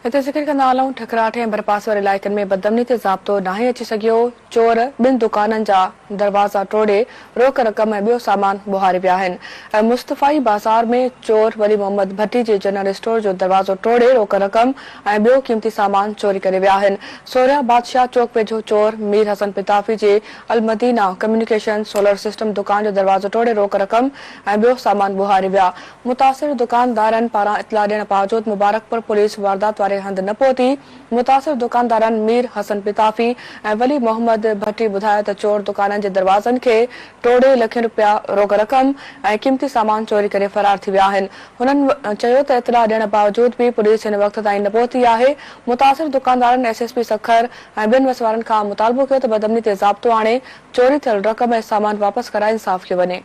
हिते ज़िक्र कंदा हलूं ठकराठ ऐं भरपास वारे इलाइक़नि में बदमनी ते ज़ाब्तो नाहे अची सघियो। चोर ॿिनि दुकाननि जा दरवाज़ा टोड़े रोक रक़म ऐं ॿियो सामान बुहारे विया आहिनि। मुस्तफ़ाई बाज़ार में चोर वली मोहम्मद भट्टी जे जनरल स्टोर जो दरवाज़ो टोड़े रोक रक़म ऐं ॿियो क़ीमती सामान चोरी करे विया आहिनि। सोरिया बादशाह चौक वेझो चोर मीर हसन पिताफ़ी जे अलमदीना कम्युनिकेशन सोलर सिस्टम दुकान जो दरवाज़ो टोड़े रोक रक़म ऐं ॿियो सामान बुहारे विया। मुतासिर दुकानदारनि पारां इतला ॾियण बावजूदि मुबारकपुर पुलिस वारदात वारे हंध न पहुती। मुतासिर दुकानदारनि मीर हसन पिताफ़ी ऐं वली मोहम्मद भट्टी ॿुधायो त चोर दुकाननि जे दरवाज़नि खे टोड़े लखें रुपया रोक रक़म ऐं क़ीमती सामान चोरी करे फरार थी विया आहिनि। हुननि चयो त इतला ॾियण बावजूदि बि पुलिस हिन वक़्त ताईं न पहुती आहे। मुतासिर दुकानदारनि एसएसपी सखर ऐं ॿिनि वसवारनि खां मुतालबो कयो त बदमनी ते ज़ाब्तो आणे चोरी थियल रक़म ऐं सामान वापसि कराए इंसाफ़ कयो वञे।